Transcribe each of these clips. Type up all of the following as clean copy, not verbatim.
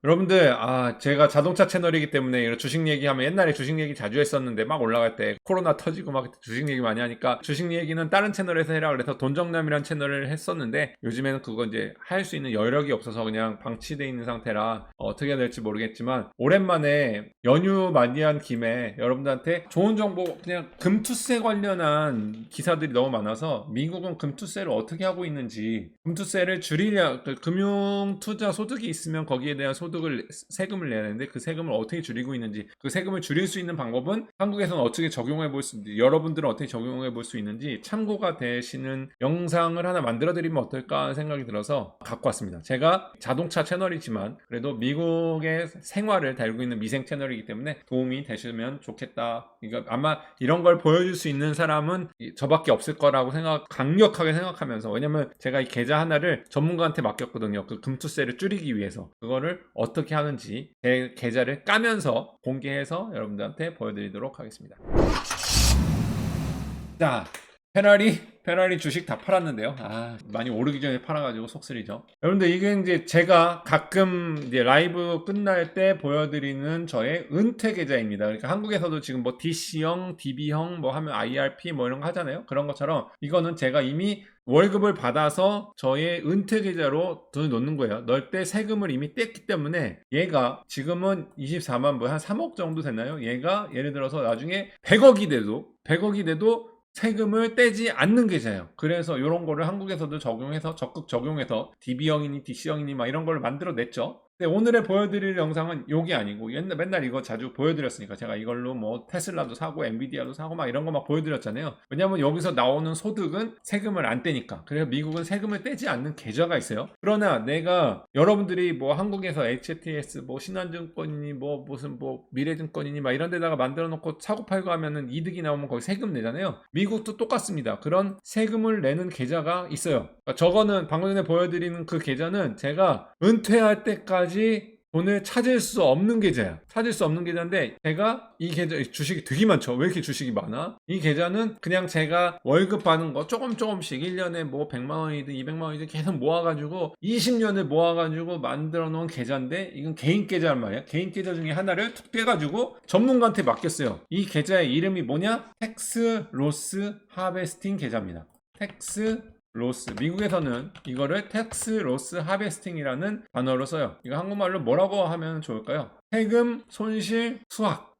여러분들, 제가 자동차 채널이기 때문에 이런 주식 얘기하면 옛날에 주식 얘기 자주 했었는데 막 올라갈 때 코로나 터지고 막 주식 얘기 많이 하니까 주식 얘기는 다른 채널에서 해라 그래서 돈정남이라는 채널을 했었는데 요즘에는 그거 이제 할 수 있는 여력이 없어서 그냥 방치돼 있는 상태라 어떻게 해야 될지 모르겠지만 오랜만에 연휴 맞이한 김에 여러분들한테 좋은 정보 그냥 금투세 관련한 기사들이 너무 많아서 미국은 금투세를 어떻게 하고 있는지 금투세를 줄이려 금융투자 소득이 있으면 거기에 대한 소득을 세금을 내야 되는데 그 세금을 어떻게 줄이고 있는지 그 세금을 줄일 수 있는 방법은 한국에서는 어떻게 적용해 볼 수 있는지 여러분들은 어떻게 적용해 볼 수 있는지 참고가 되시는 영상을 하나 만들어 드리면 어떨까 하는 생각이 들어서 갖고 왔습니다. 제가 자동차 채널이지만 그래도 미국의 생활을 다루고 있는 미생 채널이기 때문에 도움이 되시면 좋겠다. 이거 아마 이런 걸 보여줄 수 있는 사람은 저밖에 없을 거라고 강력하게 생각하면서 왜냐면 제가 이 계좌 하나를 전문가한테 맡겼거든요. 그 금투세를 줄이기 위해서 그거를 어떻게 하는지 제 계좌를 까면서 공개해서 여러분들한테 보여드리도록 하겠습니다. 자, 페라리 주식 다 팔았는데요. 많이 오르기 전에 팔아가지고 속쓰리죠. 여러분들 이게 이제 제가 가끔 이제 라이브 끝날 때 보여드리는 저의 은퇴 계좌입니다. 그러니까 한국에서도 지금 뭐 DC형, DB형 뭐 하면 IRP 뭐 이런 거 하잖아요. 그런 것처럼 이거는 제가 이미 월급을 받아서 저의 은퇴 계좌로 돈을 넣는 거예요. 넣을 때 세금을 이미 뗐기 때문에 얘가 지금은 24만 한 3억 정도 됐나요? 얘가 예를 들어서 나중에 100억이 돼도 세금을 떼지 않는 계좌예요. 그래서 이런 거를 한국에서도 적극 적용해서 DB형이니 DC형이니 막 이런 걸 만들어 냈죠. 근데 오늘에 보여드릴 영상은 이게 아니고 맨날 이거 자주 보여드렸으니까 제가 이걸로 뭐 테슬라도 사고 엔비디아도 사고 막 이런 거 막 보여드렸잖아요. 왜냐면 여기서 나오는 소득은 세금을 안 떼니까. 그래서 미국은 세금을 떼지 않는 계좌가 있어요. 그러나 내가 여러분들이 뭐 한국에서 HTS 뭐 신한증권이니 뭐 무슨 뭐 미래증권이니 막 이런 데다가 만들어 놓고 사고 팔고 하면은 이득이 나오면 거기 세금 내잖아요. 미국도 똑같습니다. 그런 세금을 내는 계좌가 있어요. 그러니까 저거는 방금 전에 보여드리는 그 계좌는 제가 은퇴할 때까지 돈을 찾을 수 없는 계좌야. 찾을 수 없는 계좌인데 제가 이 계좌 주식이 되게 많죠. 왜 이렇게 주식이 많아? 이 계좌는 그냥 제가 월급 받는 거 조금씩 1년에 뭐 100만 원이든 200만 원이든 계속 모아가지고 20년을 모아가지고 만들어 놓은 계좌인데 이건 개인 계좌란 말이야. 개인 계좌 중에 하나를 툭 떼가지고 전문가한테 맡겼어요. 이 계좌의 이름이 뭐냐? 텍스 로스 하베스팅 계좌입니다. 텍스 로스. 미국에서는 이거를 텍스 로스 하베스팅이라는 단어로 써요. 이거 한국말로 뭐라고 하면 좋을까요? 세금 손실 수학.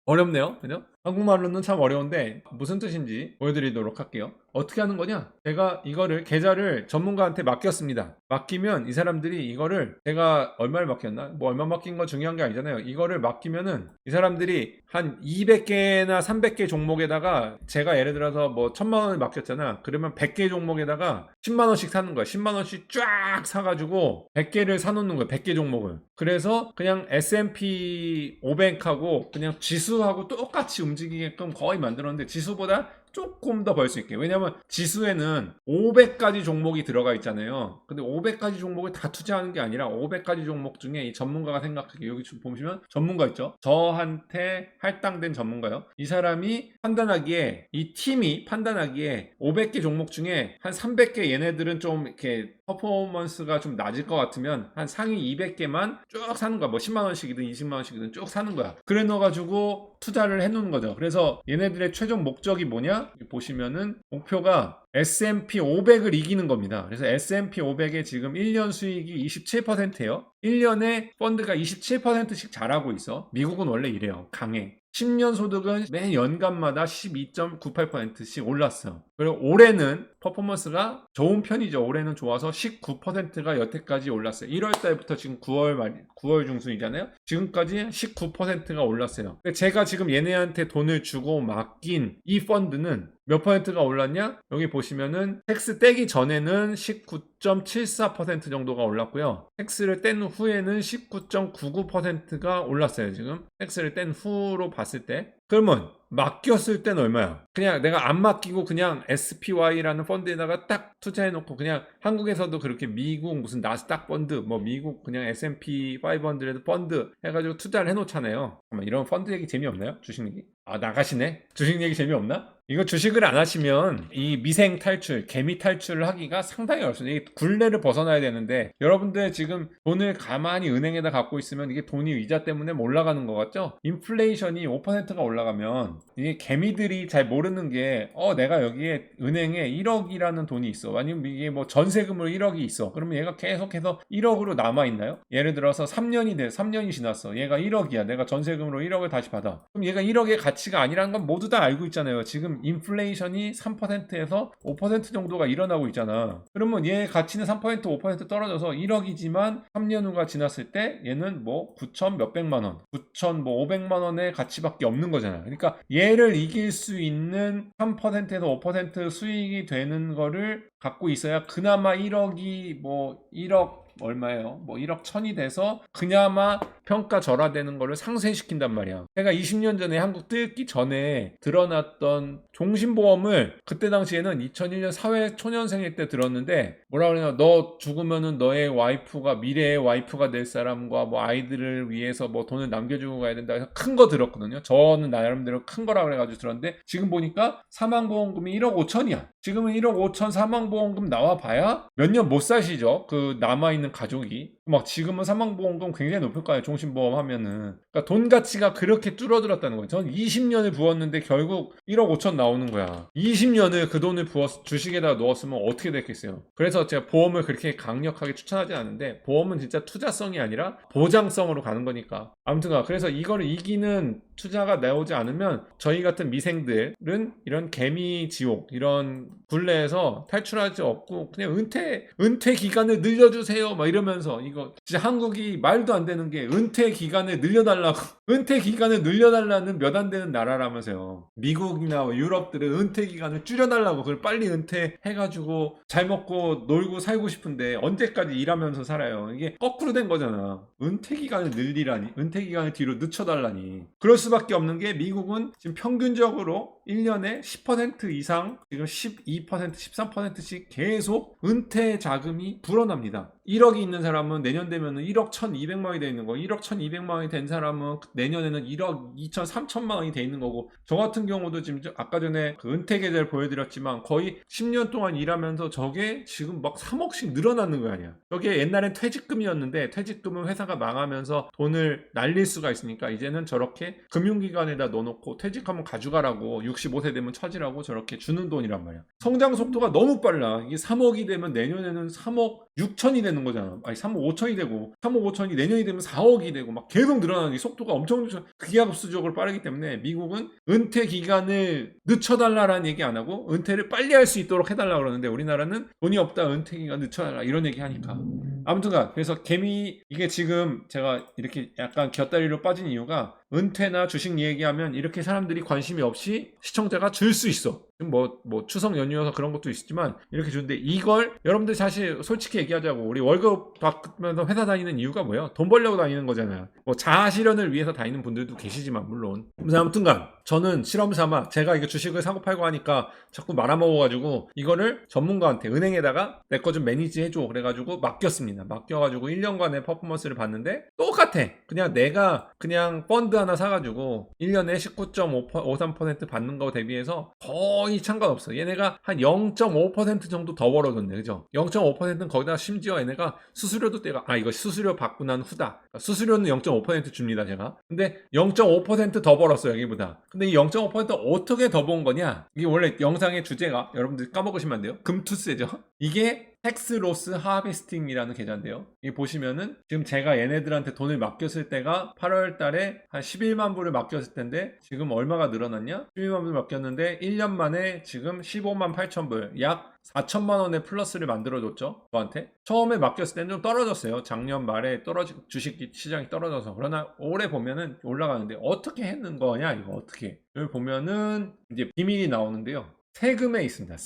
어렵네요. 그죠? 한국말로는 참 어려운데 무슨 뜻인지 보여드리도록 할게요. 어떻게 하는 거냐? 제가 이거를 계좌를 전문가한테 맡겼습니다. 맡기면 이 사람들이 이거를 제가 얼마를 맡겼나? 뭐 얼마 맡긴 거 중요한 게 아니잖아요. 이거를 맡기면은 이 사람들이 한 200개나 300개 종목에다가 제가 예를 들어서 뭐 1000만 원을 맡겼잖아. 그러면 100개 종목에다가 10만 원씩 사는 거야. 10만 원씩 쫙 사가지고 100개를 사놓는 거야. 100개 종목을. 그래서 그냥 S&P 500하고 그냥 지수하고 똑같이 움직이게끔 거의 만들었는데 지수보다 조금 더 벌 수 있게. 왜냐면 지수에는 500가지 종목이 들어가 있잖아요. 근데 500가지 종목을 다 투자하는 게 아니라 500가지 종목 중에 이 전문가가 생각하기에 여기 보시면 전문가 있죠. 저한테 할당된 전문가요. 이 사람이 판단하기에 이 팀이 판단하기에 500개 종목 중에 한 300개 얘네들은 좀 이렇게 퍼포먼스가 좀 낮을 것 같으면 한 상위 200개만 쭉 사는 거야. 뭐 10만 원씩이든 20만 원씩이든 쭉 사는 거야. 그래 넣어가지고 투자를 해놓는 거죠. 그래서 얘네들의 최종 목적이 뭐냐? 보시면은 목표가 S&P 500을 이기는 겁니다. 그래서 S&P 500의 지금 1년 수익이 27%예요. 1년에 펀드가 27%씩 잘하고 있어. 미국은 원래 이래요. 강해. 10년 소득은 매 연간마다 12.98%씩 올랐어요. 그리고 올해는 퍼포먼스가 좋은 편이죠. 올해는 좋아서 19%가 여태까지 올랐어요. 1월 달부터 지금 9월 중순이잖아요. 지금까지 19%가 올랐어요. 제가 지금 얘네한테 돈을 주고 맡긴 이 펀드는 몇 퍼센트가 올랐냐? 여기 보시면은 텍스 떼기 전에는 19.74% 정도가 올랐고요. 텍스를 뗀 후에는 19.99%가 올랐어요. 지금 텍스를 뗀 후로 봤을 때. 그러면 맡겼을 땐 얼마야? 그냥 내가 안 맡기고 그냥 SPY라는 펀드에다가 딱 투자해놓고 그냥 한국에서도 그렇게 미국 무슨 나스닥 펀드 뭐 미국 그냥 S&P 500 펀드 해가지고 투자를 해놓잖아요. 이런 펀드 얘기 재미없나요? 주식 얘기? 나가시네? 주식 얘기 재미없나? 이거 주식을 안 하시면 이 미생 탈출, 개미 탈출을 하기가 상당히 어렵습니다. 이게 굴레를 벗어나야 되는데 여러분들 지금 돈을 가만히 은행에다 갖고 있으면 이게 돈이 이자 때문에 올라가는 것 같죠? 인플레이션이 5%가 올라가면 이게 개미들이 잘 모르는 게 내가 여기에 은행에 1억이라는 돈이 있어. 아니면 이게 뭐 전세금으로 1억이 있어. 그러면 얘가 계속해서 1억으로 남아있나요? 예를 들어서 3년이 지났어. 얘가 1억이야. 내가 전세금으로 1억을 다시 받아. 그럼 얘가 1억의 가치가 아니라는 건 모두 다 알고 있잖아요. 지금 인플레이션이 3%에서 5% 정도가 일어나고 있잖아. 그러면 얘의 가치는 3% 5% 떨어져서 1억이지만 3년 후가 지났을 때 얘는 뭐 9천 몇백만 원, 9천 뭐 500만 원의 가치밖에 없는 거잖아. 그러니까 얘를 이길 수 있는 3%에서 5% 수익이 되는 거를 갖고 있어야 그나마 1억이 뭐 1억 얼마예요? 뭐 1억 천이 돼서 그나마 평가 절하되는 거를 상쇄시킨단 말이야. 제가 20년 전에 한국 뜨기 전에 드러났던 종신보험을 그때 당시에는 2001년 사회 초년생일 때 들었는데 뭐라 그러냐, 너 죽으면은 너의 와이프가 미래의 와이프가 될 사람과 뭐 아이들을 위해서 뭐 돈을 남겨주고 가야 된다 해서 큰 거 들었거든요. 저는 나름대로 큰 거라 그래가지고 들었는데 지금 보니까 사망보험금이 1억 5천이야. 지금은 1억 5천 사망보험금 나와봐야 몇 년 못 사시죠. 그 남아있는 가족이. 막 지금은 사망보험금 굉장히 높을 거예요. 종신보험 하면은. 그러니까 돈 가치가 그렇게 줄어들었다는 거예요. 전 20년을 부었는데 결국 1억 5천 나오는 거야. 20년을 그 돈을 부어서 주식에다가 넣었으면 어떻게 됐겠어요. 그래서 제가 보험을 그렇게 강력하게 추천하지 않는데 보험은 진짜 투자성이 아니라 보장성으로 가는 거니까. 아무튼 그래서 이거를 이기는 투자가 나오지 않으면 저희 같은 미생들은 이런 개미 지옥, 이런 굴레에서 탈출할 수 없고 그냥 은퇴 기간을 늘려주세요 막 이러면서, 이거 진짜 한국이 말도 안 되는 게 은퇴 기간을 늘려달라고 은퇴 기간을 늘려달라는 몇 안 되는 나라라면서요. 미국이나 유럽들은 은퇴 기간을 줄여달라고, 그걸 빨리 은퇴해가지고 잘 먹고 놀고 살고 싶은데 언제까지 일하면서 살아요. 이게 거꾸로 된 거잖아. 은퇴 기간을 늘리라니, 은퇴 기간을 뒤로 늦춰달라니. 그럴 수밖에 없는 게 미국은 지금 평균적으로 1년에 10% 이상, 지금 12% 13%씩 계속 은퇴 자금이 불어납니다. 1억이 있는 사람은 내년 되면은 1억 1200만 원이 돼 있는 거, 1억 1200만 원이 된 사람은 내년에는 1억 2천 3천만 원이 돼 있는 거고, 저 같은 경우도 지금 아까 전에 그 은퇴 계좌를 보여드렸지만 거의 10년 동안 일하면서 저게 지금 막 3억씩 늘어나는 거 아니야. 저게 옛날엔 퇴직금이었는데 퇴직금은 회사가 망하면서 돈을 날릴 수가 있으니까 이제는 저렇게 금융기관에다 넣어놓고 퇴직하면 가져가라고, 65세 되면 찾으라고 저렇게 주는 돈이란 말이야. 성장 속도가 너무 빨라. 이게 3억이 되면 내년에는 3억 6천이 되는 거잖아. 아니 3억 5천이 되고 3억 5천이 내년이 되면 4억이 되고 막 계속 늘어나는 게 속도가 엄청 기하급수적으로 빠르기 때문에 미국은 은퇴 기간을 늦춰달라라는 얘기 안 하고 은퇴를 빨리 할 수 있도록 해달라 그러는데 우리나라는 돈이 없다 은퇴 기간 늦춰달라 이런 얘기 하니까. 아무튼가 그래서 개미, 이게 지금 제가 이렇게 약간 곁다리로 빠진 이유가 은퇴나 주식 얘기하면 이렇게 사람들이 관심이 없이 시청자가 줄 수 있어. 뭐 추석 연휴여서 그런 것도 있지만 이렇게 주는데, 이걸 여러분들 사실 솔직히 얘기하자고, 우리 월급 받으면서 회사 다니는 이유가 뭐예요? 돈 벌려고 다니는 거잖아요. 뭐 자아 실현을 위해서 다니는 분들도 계시지만 물론. 그래서 아무튼간 저는 실험 삼아 제가 이거 주식을 사고 팔고 하니까 자꾸 말아먹어가지고 이거를 전문가한테 은행에다가 내 거 좀 매니지 해줘 그래가지고 맡겼습니다. 맡겨가지고 1년간의 퍼포먼스를 봤는데 똑같아. 그냥 내가 그냥 펀드 하나 사가지고 1년에 19.53% 받는 거 대비해서 거의 상관없어. 얘네가 한 0.5% 정도 더 벌어졌네. 그죠? 0.5%는 거기다 심지어 얘네가 수수료도 떼가, 이거 수수료 받고 난 후다. 수수료는 0.5% 줍니다, 제가. 근데 0.5% 더 벌었어, 여기보다. 근데 이 0.5% 어떻게 더 본 거냐? 이게 원래 영상의 주제가, 여러분들 까먹으시면 안 돼요. 금투세죠? 이게 텍스 로스 하베스팅이라는 계좌인데요. 이 보시면은 지금 제가 얘네들한테 돈을 맡겼을 때가 8월 달에 한 11만 불을 맡겼을 텐데 지금 얼마가 늘어났냐? 11만 불 맡겼는데 1년 만에 지금 15만 8천 불, 약 4천만 원의 플러스를 만들어줬죠. 저한테. 처음에 맡겼을 때는 좀 떨어졌어요. 작년 말에 주식 시장이 떨어져서. 그러나 올해 보면은 올라가는데 어떻게 했는 거냐? 이거 어떻게? 여기 보면은 이제 비밀이 나오는데요. 세금에 있습니다.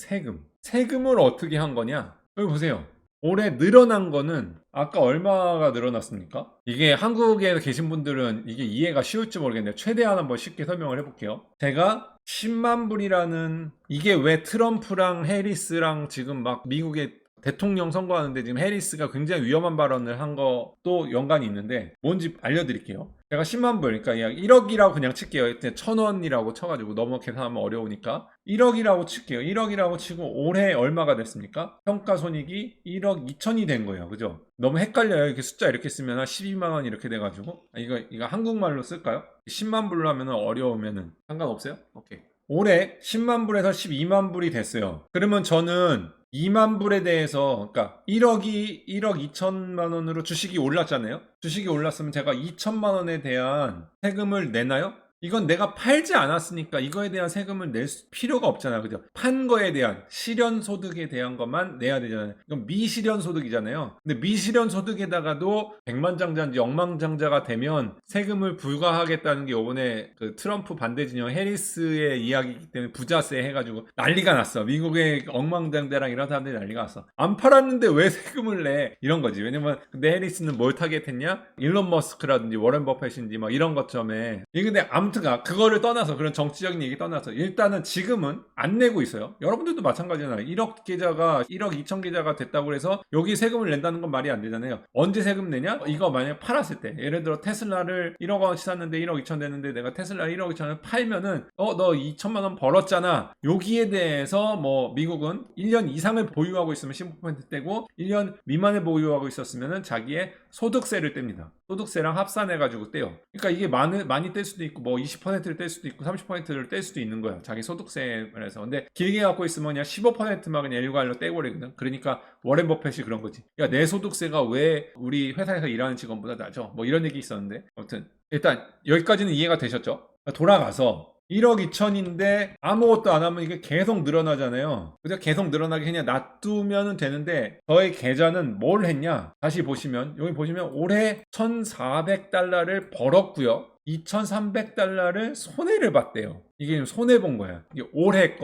세금을 어떻게 한 거냐? 여기 보세요. 올해 늘어난 거는 아까 얼마가 늘어났습니까? 이게 한국에 계신 분들은 이게 이해가 쉬울지 모르겠네요. 최대한 한번 쉽게 설명을 해볼게요. 제가 10만 불이라는, 이게 왜 트럼프랑 해리스랑 지금 막 미국의 대통령 선거하는데 지금 해리스가 굉장히 위험한 발언을 한 것도 연관이 있는데 뭔지 알려드릴게요. 제가 10만 불, 그러니까 1억이라고 그냥 칠게요. 1,000원이라고 쳐가지고 너무 계산하면 어려우니까 1억이라고 칠게요. 1억이라고 치고 올해 얼마가 됐습니까? 평가손익이 1억 2천이 된 거예요. 그죠? 너무 헷갈려요. 이렇게 숫자 이렇게 쓰면 한 12만 원 이렇게 돼가지고 이거 한국말로 쓸까요? 10만 불로 하면 어려우면은 상관없어요? 오케이. 올해 10만 불에서 12만 불이 됐어요. 그러면 저는 2만 불에 대해서, 그러니까 1억 2천만 원으로 주식이 올랐잖아요. 주식이 올랐으면 제가 2천만 원에 대한 세금을 내나요? 이건 내가 팔지 않았으니까 이거에 대한 세금을 낼 필요가 없잖아요. 그죠? 판 거에 대한 실현소득에 대한 것만 내야 되잖아요. 이건 미실현소득이잖아요. 근데 미실현소득에다가도 백만장자인지 억만장자가 되면 세금을 불가하겠다는 게 이번에 그 트럼프 반대 진영 해리스의 이야기이기 때문에 부자세 해가지고 난리가 났어. 미국의 억만장자랑 이런 사람들이 난리가 났어. 안 팔았는데 왜 세금을 내? 이런 거지. 왜냐면 근데 해리스는 뭘 타겟했냐? 일론 머스크라든지 워렌 버핏인지 막 이런 것점에 이게 근데 아무튼 그거를 떠나서 그런 정치적인 얘기 떠나서 일단은 지금은 안 내고 있어요. 여러분들도 마찬가지잖아요. 1억 계좌가 1억 2천 계좌가 됐다고 해서 여기 세금을 낸다는 건 말이 안 되잖아요. 언제 세금 내냐? 이거 만약 팔았을 때 예를 들어 테슬라를 1억 원치 샀는데 1억 2천 됐는데 내가 테슬라 1억 2천을 팔면은 너 2천만 원 벌었잖아. 여기에 대해서 뭐 미국은 1년 이상을 보유하고 있으면 15% 떼고 1년 미만을 보유하고 있었으면은 자기의 소득세를 뗍니다. 소득세랑 합산해가지고 떼요. 그러니까 이게 많이 뗄 수도 있고 뭐 20%를 뗄 수도 있고 30%를 뗄 수도 있는 거예요. 자기 소득세에서. 근데 길게 갖고 있으면 그냥 15%만 그냥 일괄로 떼고 그러거든. 그러니까 워렌 버핏이 그런 거지. 야, 내 소득세가 왜 우리 회사에서 일하는 직원보다 낮아? 뭐 이런 얘기 있었는데 아무튼 일단 여기까지는 이해가 되셨죠? 돌아가서 1억 2천인데 아무것도 안 하면 이게 계속 늘어나잖아요. 그래서 계속 나게 그냥 놔두면 되는데 저의 계좌는 뭘 했냐? 다시 보시면 여기 보시면 올해 1,400달러를 벌었고요. 2,300달러를 손해를 봤대요. 이게 손해본 거야. 이게 올해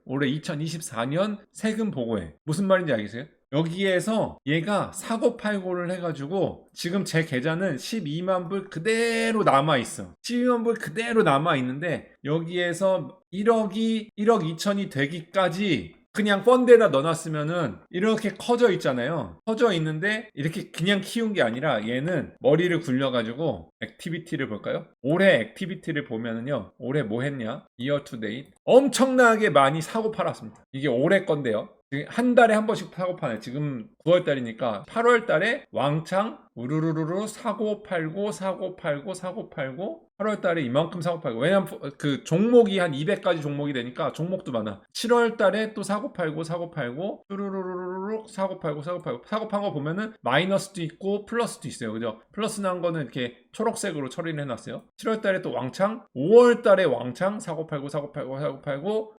2024년 세금 보고해. 무슨 말인지 알겠어요? 여기에서 얘가 사고팔고를 해가지고 지금 제 계좌는 12만 불 그대로 남아있어. 12만 불 그대로 남아있는데 여기에서 1억 2천이 되기까지 그냥 펀드에다 넣어놨으면은 이렇게 커져 있잖아요. 커져 있는데 이렇게 그냥 키운 게 아니라 얘는 머리를 굴려가지고 액티비티를 볼까요? 올해 액티비티를 보면은요. 올해 뭐 했냐? year to date 엄청나게 많이 사고 팔았습니다. 이게 올해 건데요. 한 달에 한 번씩 사고 파네. 지금 9월 달이니까 8월 달에 왕창 우르르르 사고 팔고 8월 달에 이만큼 사고 팔고. 왜냐면 그 종목이 한 200가지 종목이 되니까 종목도 많아. 7월 달에 또 사고 팔고 뚜루루루루루 사고 팔고 사고 판 거 보면은 마이너스도 있고 플러스도 있어요. 그죠? 플러스 난 거는 이렇게 초록색으로 처리를 해놨어요. 7월 달에 또 왕창, 5월 달에 왕창 사고 팔고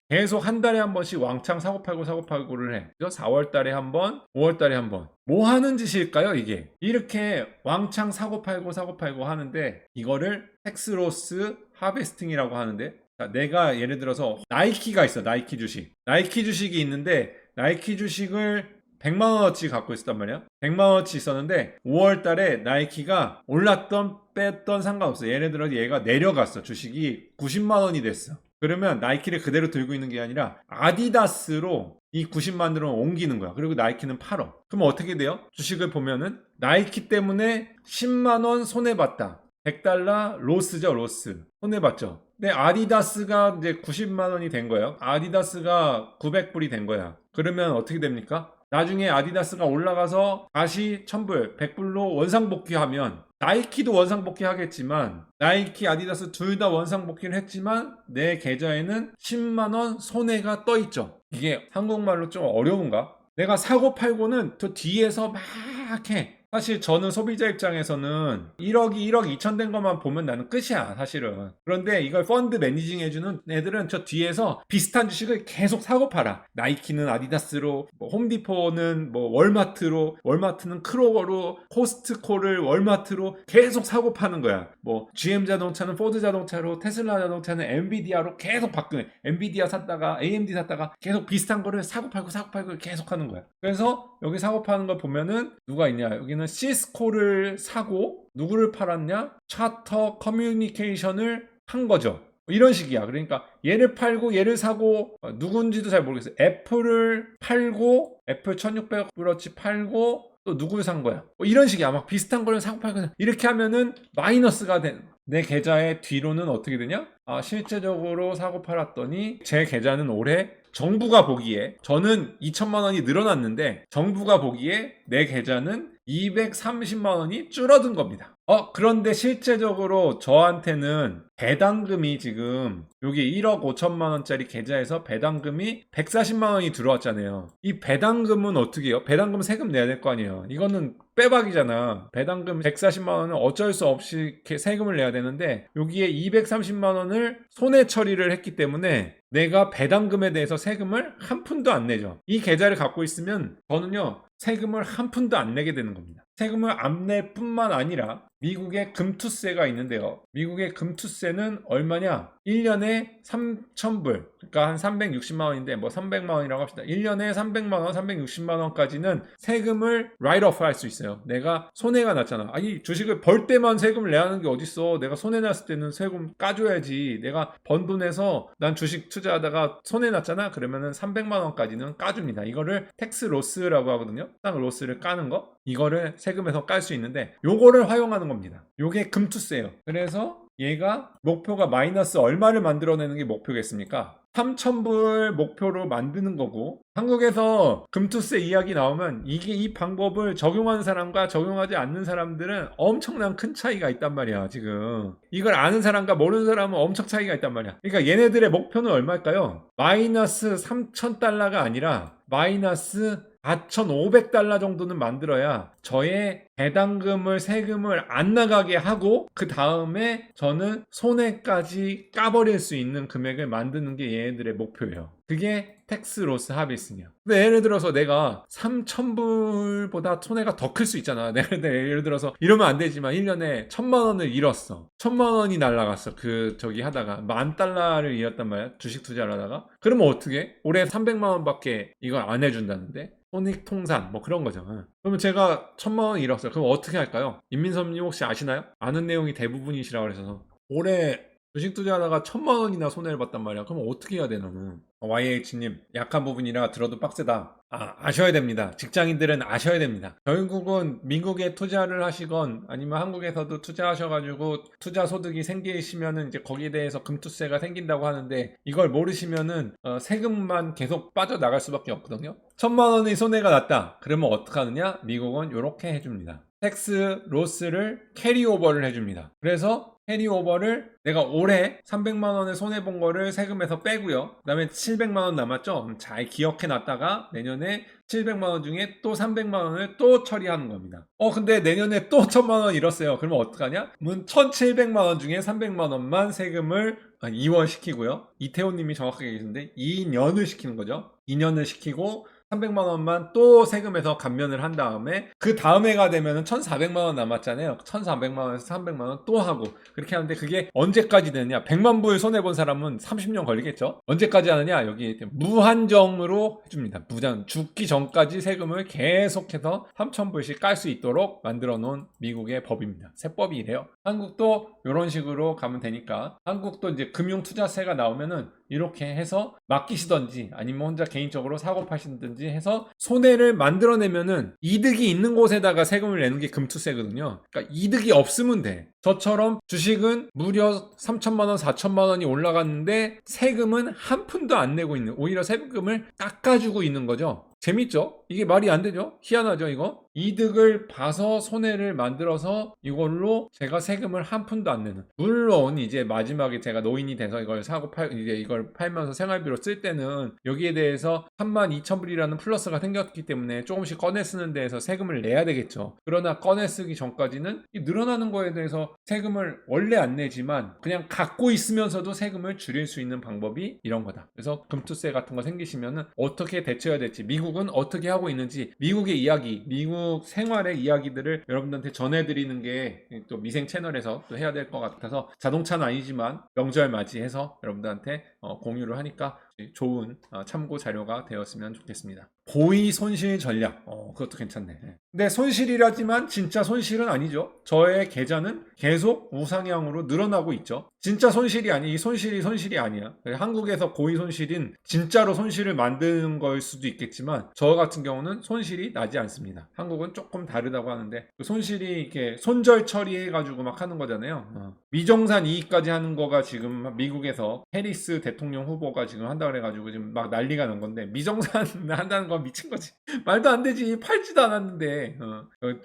계속 한 달에 한 번씩 왕창 사고 팔고를 해. 그죠? 4월 달에 한 번, 5월 달에 한 번. 뭐 하는 짓일까요, 이게? 이렇게 왕창 사고 팔고 하는데 이거를 텍스로스 하베스팅이라고 하는데, 자, 내가 예를 들어서 나이키가 있어. 나이키 주식이 있는데 나이키 주식을 100만원어치 갖고 있었단 말이야. 100만원어치 있었는데 5월달에 나이키가 올랐던 뺐던 상관없어. 예를 들어 얘가 내려갔어. 주식이 90만원이 됐어. 그러면 나이키를 그대로 들고 있는 게 아니라 아디다스로 이 90만원으로 옮기는 거야. 그리고 나이키는 팔어. 그럼 어떻게 돼요? 주식을 보면은 나이키 때문에 10만원 손해봤다. 100달러 로스죠, 로스. 손해봤죠. 근데 아디다스가 이제 90만원이 된 거예요. 아디다스가 900불이 된 거야. 그러면 어떻게 됩니까? 나중에 아디다스가 올라가서 다시 1000불, 100불로 원상복귀하면 나이키도 원상복귀 하겠지만 나이키, 아디다스 둘 다 원상복귀를 했지만 내 계좌에는 10만원 손해가 떠있죠. 이게 한국말로 좀 어려운가? 내가 사고 팔고는 저 뒤에서 막 해. 사실 저는 소비자 입장에서는 1억 2천 된 것만 보면 나는 끝이야, 사실은. 그런데 이걸 펀드 매니징 해주는 애들은 저 뒤에서 비슷한 주식을 계속 사고 팔아. 나이키는 아디다스로, 뭐 홈디포는 뭐 월마트로, 월마트는 크로거로, 코스트코를 월마트로 계속 사고 파는 거야. 뭐 GM 자동차는 포드 자동차로, 테슬라 자동차는 엔비디아로 계속 바꾸네. 엔비디아 샀다가 AMD 샀다가 계속 비슷한 거를 사고 팔고 계속 하는 거야. 그래서 여기 사고 파는 걸 보면은 누가 있냐? 여기는 시스코를 사고 누구를 팔았냐? 차터 커뮤니케이션을 판 거죠. 이런 식이야. 그러니까 얘를 팔고 얘를 사고 누군지도 잘 모르겠어요. 애플을 팔고 애플 1600브러치 팔고 또 누굴 산 거야. 이런 식이야. 막 비슷한 거를 사고 팔고 이렇게 하면은 마이너스가 내 계좌의 뒤로는 어떻게 되냐? 실제적으로 사고 팔았더니 제 계좌는 올해 정부가 보기에 저는 2천만 원이 늘어났는데 정부가 보기에 내 계좌는 230만 원이 줄어든 겁니다. 그런데 실제적으로 저한테는 배당금이 지금 여기 1억 5천만 원짜리 계좌에서 배당금이 140만 원이 들어왔잖아요. 이 배당금은 어떻게 해요? 배당금 세금 내야 될 거 아니에요. 이거는 빼박이잖아. 배당금 140만 원은 어쩔 수 없이 세금을 내야 되는데 여기에 230만 원을 손해 처리를 했기 때문에 내가 배당금에 대해서 세금을 한 푼도 안 내죠. 이 계좌를 갖고 있으면 저는요 세금을 한 푼도 안 내게 되는 겁니다. 세금을 안 낼 뿐만 아니라 미국의 금투세가 있는데요. 미국의 금투세는 얼마냐? 1년에 3,000불, 그러니까 한 360만 원인데 뭐 300만 원이라고 합시다. 1년에 300만 원, 360만 원까지는 세금을 write-off 할 수 있어요. 내가 손해가 났잖아. 아니 주식을 벌 때만 세금을 내야 하는 게 어딨어. 내가 손해 났을 때는 세금 까줘야지. 내가 번 돈에서 난 주식 투자하다가 손해 났잖아. 그러면은 300만 원까지는 까줍니다. 이거를 텍스 로스라고 하거든요. 딱 로스를 까는 거. 이거를 세금에서 깔 수 있는데 요거를 활용하는 겁니다. 요게 금투세예요. 그래서 얘가 목표가 마이너스 얼마를 만들어내는 게 목표겠습니까? 3,000불 목표로 만드는 거고 한국에서 금투세 이야기 나오면 이 방법을 적용하는 사람과 적용하지 않는 사람들은 엄청난 큰 차이가 있단 말이야 지금. 이걸 아는 사람과 모르는 사람은 엄청 차이가 있단 말이야. 그러니까 얘네들의 목표는 얼마일까요? 마이너스 3,000달러가 아니라 마이너스 4,500달러 정도는 만들어야 저의 배당금을 세금을 안 나가게 하고 그 다음에 저는 손해까지 까버릴 수 있는 금액을 만드는 게 얘네들의 목표예요. 그게 텍스 로스 하비스냐. 근데 예를 들어서 내가 3,000불보다 손해가 더 클 수 있잖아. 내가 예를 들어서 이러면 안 되지만 1년에 1,000만 원을 잃었어. 1,000만 원이 날라갔어. 저기 하다가 10,000달러를 잃었단 말이야. 주식 투자를 하다가. 그러면 어떻게? 올해 300만 원밖에 이걸 안 해준다는데? 손익통산 뭐 그런 거죠. 그러면 제가 1,000만 원 잃었어요. 그럼 어떻게 할까요? 임민섭님 혹시 아시나요? 아는 내용이 대부분이시라고 그래서 올해 주식 투자하다가 1,000만 원이나 손해를 봤단 말이야. 그럼 어떻게 해야 돼 너는? YH님 약한 부분이라 들어도 빡세다. 아셔야 됩니다. 직장인들은 아셔야 됩니다. 결국은 미국에 투자를 하시건 아니면 한국에서도 투자하셔가지고 투자 소득이 생기시면은 이제 거기에 대해서 금투세가 생긴다고 하는데 이걸 모르시면은 세금만 계속 빠져나갈 수밖에 없거든요. 1,000만 원의 손해가 났다. 그러면 어떻게 하느냐? 미국은 이렇게 해줍니다. 텍스 로스를 캐리오버를 해줍니다. 그래서 캐리오버를 내가 올해 300만 원을 손해본 거를 세금에서 빼고요. 그 다음에 700만 원 남았죠? 잘 기억해 놨다가 내년에 700만 원 중에 또 300만 원을 또 처리하는 겁니다. 근데 내년에 또 1,000만 원 잃었어요. 그러면 어떡하냐? 1,700만 원 중에 300만 원만 세금을 2월 시키고요. 이태호님이 정확하게 계시는데 2년을 시키는 거죠. 2년을 시키고 300만 원만 또 세금에서 감면을 한 다음에 그 다음 해가 되면은 1,400만 원 남았잖아요. 1,400만 원에서 300만 원 또 하고 그렇게 하는데 그게 언제까지 되느냐? 100만 불 손해 본 사람은 30년 걸리겠죠. 언제까지 하느냐? 여기 무한정으로 해줍니다. 죽기 전까지 세금을 계속해서 3,000불씩 깔 수 있도록 만들어 놓은 미국의 법입니다. 세법이 이래요. 한국도 이런 식으로 가면 되니까 한국도 이제 금융투자세가 나오면은 이렇게 해서 맡기시던지 아니면 혼자 개인적으로 사고 파시든지 해서 손해를 만들어내면은 이득이 있는 곳에다가 세금을 내는 게 금투세거든요. 그러니까 이득이 없으면 돼. 저처럼 주식은 무려 3,000만 원, 4,000만 원이 올라갔는데 세금은 한 푼도 안 내고 있는, 오히려 세금을 깎아주고 있는 거죠. 재밌죠? 이게 말이 안 되죠? 희한하죠, 이거? 이득을 봐서 손해를 만들어서 이걸로 제가 세금을 한 푼도 안 내는. 물론 이제 마지막에 제가 노인이 돼서 이걸 이제 이걸 팔면서 생활비로 쓸 때는 여기에 대해서 32,000불이라는 플러스가 생겼기 때문에 조금씩 꺼내 쓰는 데에서 세금을 내야 되겠죠. 그러나 꺼내 쓰기 전까지는 이 늘어나는 거에 대해서 세금을 원래 안 내지만 그냥 갖고 있으면서도 세금을 줄일 수 있는 방법이 이런 거다. 그래서 금투세 같은 거 생기시면은 어떻게 대처해야 될지, 미국은 어떻게 하고 있는지, 미국의 이야기, 미국 생활의 이야기들을 여러분들한테 전해드리는 게 또 미생 채널에서 또 해야 될 것 같아서 자동차는 아니지만 명절 맞이해서 여러분들한테 공유를 하니까 좋은 참고 자료가 되었으면 좋겠습니다. 고의 손실 전략. 그것도 괜찮네. 근데 손실이라지만 진짜 손실은 아니죠. 저의 계좌는 계속 우상향으로 늘어나고 있죠. 진짜 손실이 아니, 이 손실이 아니야. 한국에서 고의 손실인 진짜로 손실을 만드는 걸 수도 있겠지만 저 같은 경우는 손실이 나지 않습니다. 한국은 조금 다르다고 하는데 그 손실이 이렇게 손절 처리해가지고 막 하는 거잖아요. 미정산 이익까지 하는 거가 지금 미국에서 해리스 대통령 후보가 지금 한다 그래가지고 지금 막 난리가 난 건데 미정산 한다는 건 미친 거지. 말도 안 되지. 팔지도 않았는데.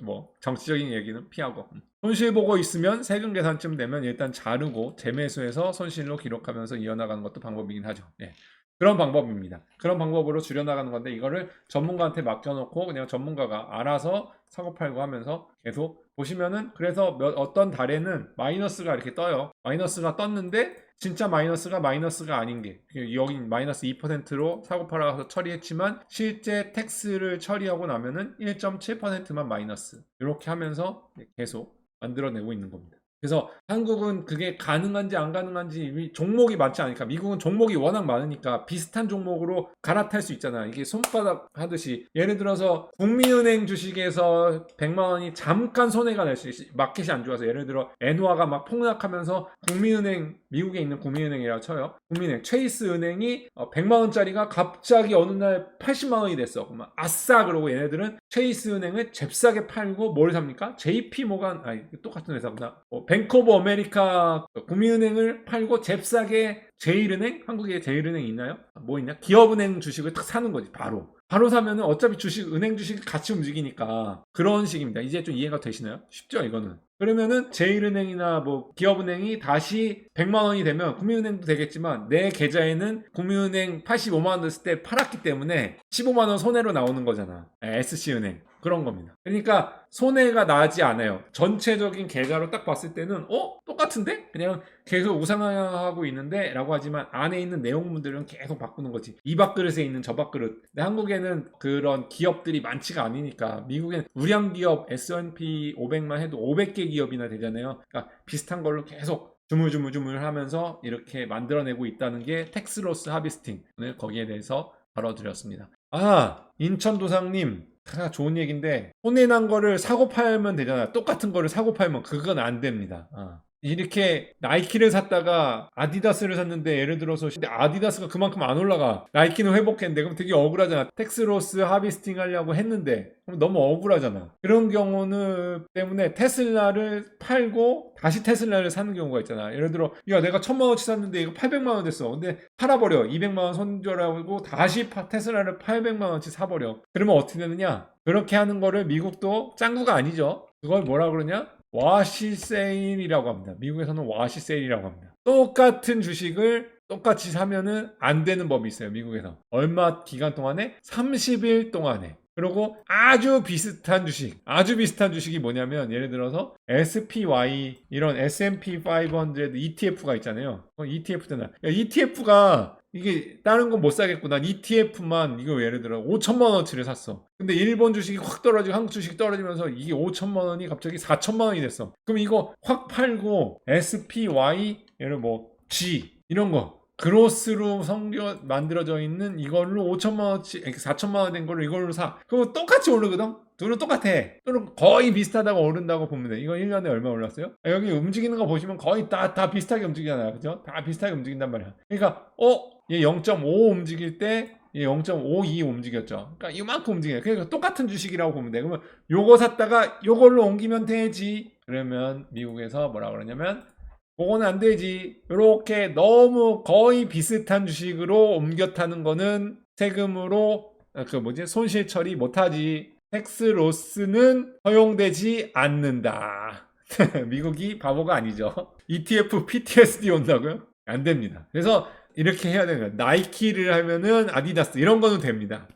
뭐 정치적인 얘기는 피하고. 손실 보고 있으면 세금 계산쯤 되면 일단 자르고 재매수해서 손실로 기록하면서 이어나가는 것도 방법이긴 하죠. 네. 그런 방법입니다. 그런 방법으로 줄여나가는 건데 이거를 전문가한테 맡겨놓고 그냥 전문가가 알아서 사고팔고 하면서 계속 보시면은 그래서 어떤 달에는 마이너스가 이렇게 떠요. 마이너스가 떴는데 진짜 마이너스가 아닌 게 여기 마이너스 2%로 사고팔아서 처리했지만 실제 텍스를 처리하고 나면은 1.7%만 마이너스 이렇게 하면서 계속 만들어내고 있는 겁니다. 그래서 한국은 그게 가능한지 안 가능한지 종목이 많지 않으니까 미국은 종목이 워낙 많으니까 비슷한 종목으로 갈아탈 수 있잖아. 이게 손바닥 하듯이 예를 들어서 국민은행 주식에서 100만 원이 잠깐 손해가 날 수 있어. 마켓이 안 좋아서 예를 들어 엔화가 막 폭락하면서 국민은행 미국에 있는 국민은행이라고 쳐요. 국민은행 체이스 은행이 100만 원짜리가 갑자기 어느 날 80만 원이 됐어. 그러면 아싸 그러고 얘네들은 체이스 은행을 잽싸게 팔고 뭘 삽니까? JP 모간 똑같은 회사구나. 뱅크 오브 아메리카 국민은행을 팔고 잽싸게 제일은행? 한국에 제일은행 있나요? 뭐 있냐? 기업은행 주식을 딱 사는 거지. 바로 사면은 어차피 은행 주식이 같이 움직이니까 그런 식입니다. 이제 좀 이해가 되시나요? 쉽죠 이거는. 그러면은 제일은행이나 뭐 기업은행이 다시 100만 원이 되면 국민은행도 되겠지만 내 계좌에는 국민은행 85만 원 됐을 때 팔았기 때문에 15만 원 손해로 나오는 거잖아. SC은행. 그런 겁니다. 그러니까 손해가 나지 않아요. 전체적인 계좌로 딱 봤을 때는 똑같은데? 그냥 계속 우상향하고 있는데 라고 하지만 안에 있는 내용물들은 계속 바꾸는 거지. 이 밥그릇에 있는 저 밥그릇. 근데 한국에는 그런 기업들이 많지가 않으니까 미국엔 우량 기업 S&P 500만 해도 500개 기업이나 되잖아요. 그러니까 비슷한 걸로 계속 주물주물 하면서 이렇게 만들어내고 있다는 게 텍스로스 하비스팅. 오늘 거기에 대해서 다뤄드렸습니다. 인천도상님 좋은 얘기인데 손해난 거를 사고 팔면 되잖아. 똑같은 거를 사고 팔면 그건 안 됩니다. 이렇게 나이키를 샀다가 아디다스를 샀는데 예를 들어서 근데 아디다스가 그만큼 안 올라가. 나이키는 회복했는데 그럼 되게 억울하잖아. 텍스로스 하비스팅 하려고 했는데 그럼 너무 억울하잖아. 그런 경우는 때문에 테슬라를 팔고 다시 테슬라를 사는 경우가 있잖아. 예를 들어 야 내가 1000만 원치 샀는데 이거 800만 원 됐어. 근데 팔아버려. 200만 원 손절하고 다시 테슬라를 800만 원치 사버려. 그러면 어떻게 되느냐? 그렇게 하는 거를 미국도 짱구가 아니죠. 그걸 뭐라 그러냐? 와시세일이라고 합니다. 미국에서는 와시세일이라고 합니다. 똑같은 주식을 똑같이 사면은 안 되는 법이 있어요. 미국에서. 얼마 기간 동안에? 30일 동안에. 그리고 아주 비슷한 주식이 뭐냐면 예를 들어서 SPY 이런 S&P 500 ETF가 있잖아요. ETF잖아. ETF가 이게 다른 건 못 사겠고 난 ETF만 이거 예를 들어 5천만 원어치를 샀어. 근데 일본 주식이 확 떨어지고 한국 주식이 떨어지면서 이게 5천만 원이 갑자기 4천만 원이 됐어. 그럼 이거 확 팔고 SPY 예를 뭐 G 이런 거 그로스로 만들어져 있는 이걸로 5천만 원치 4천만 원 된 걸로 이걸로 사. 그러면 똑같이 오르거든. 둘은 똑같아. 둘은 거의 비슷하다고 오른다고 보면 돼. 이거 1년에 얼마 올랐어요? 여기 움직이는 거 보시면 거의 다 비슷하게 움직이잖아요. 그죠? 다 비슷하게 움직인단 말이야. 그러니까 얘 0.5 움직일 때 얘 0.52 움직였죠. 그러니까 이만큼 움직여요. 그러니까 똑같은 주식이라고 보면 돼. 그러면 요거 샀다가 요걸로 옮기면 되지. 그러면 미국에서 뭐라 그러냐면 그거는 안 되지. 이렇게 너무 거의 비슷한 주식으로 옮겨 타는 거는 세금으로 손실 처리 못하지. 텍스 로스는 허용되지 않는다. 미국이 바보가 아니죠. ETF PTSD 온다고요? 안 됩니다. 그래서 이렇게 해야 되는 거예요. 나이키를 하면은 아디다스 이런 거는 됩니다.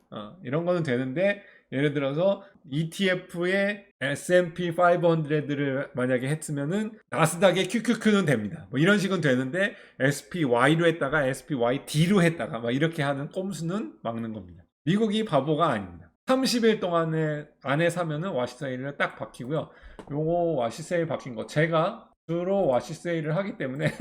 이런 거는 되는데 예를 들어서 ETF에 S&P 500를 만약에 했으면은 나스닥의 QQQ는 됩니다. 뭐 이런 식은 되는데 SPY로 했다가 SPYD로 했다가 막 이렇게 하는 꼼수는 막는 겁니다. 미국이 바보가 아닙니다. 30일 동안에 안에 사면은 와시세일을 딱 박히고요. 요거 와시세일 박힌 거 제가 주로 와시세일을 하기 때문에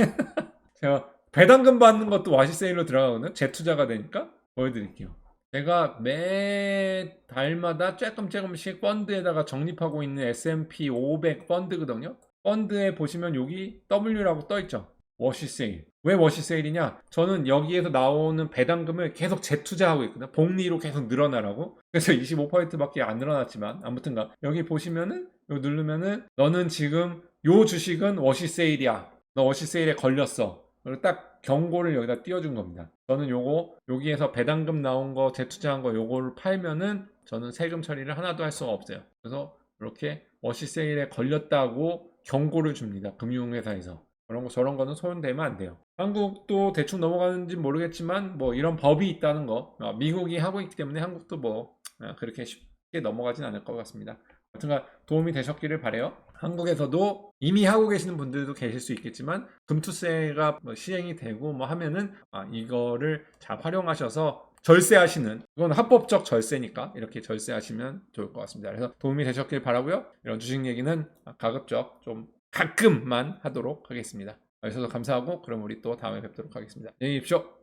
제가 배당금 받는 것도 와시세일로 들어가거든요. 재투자가 되니까 보여드릴게요. 제가 매 달마다 조금씩 펀드에다가 적립하고 있는 S&P 500 펀드거든요. 펀드에 보시면 여기 W라고 떠있죠. 워시세일. 왜 워시세일이냐? 저는 여기에서 나오는 배당금을 계속 재투자하고 있거든요. 복리로 계속 늘어나라고. 그래서 25%밖에 안 늘어났지만 아무튼가 여기 보시면은 여기 누르면은 너는 지금 요 주식은 워시세일이야. 너 워시세일에 걸렸어. 그리고 딱 경고를 여기다 띄워준 겁니다. 저는 요거 여기에서 배당금 나온 거 재투자한 거 요거를 팔면은 저는 세금 처리를 하나도 할 수가 없어요. 그래서 이렇게 워시세일에 걸렸다고 경고를 줍니다. 금융회사에서. 그런 거 저런 거는 소용되면 안 돼요. 한국도 대충 넘어가는지 모르겠지만 뭐 이런 법이 있다는 거 미국이 하고 있기 때문에 한국도 뭐 그렇게 쉽게 넘어가진 않을 것 같습니다. 하여튼간 도움이 되셨기를 바라요. 한국에서도 이미 하고 계시는 분들도 계실 수 있겠지만 금투세가 뭐 시행이 되고 뭐 하면은 이거를 잘 활용하셔서 절세하시는, 이건 합법적 절세니까 이렇게 절세하시면 좋을 것 같습니다. 그래서 도움이 되셨길 바라고요. 이런 주식 얘기는 가급적 좀 가끔만 하도록 하겠습니다. 와주셔서 감사하고 그럼 우리 또 다음에 뵙도록 하겠습니다. 안녕히 계십시오.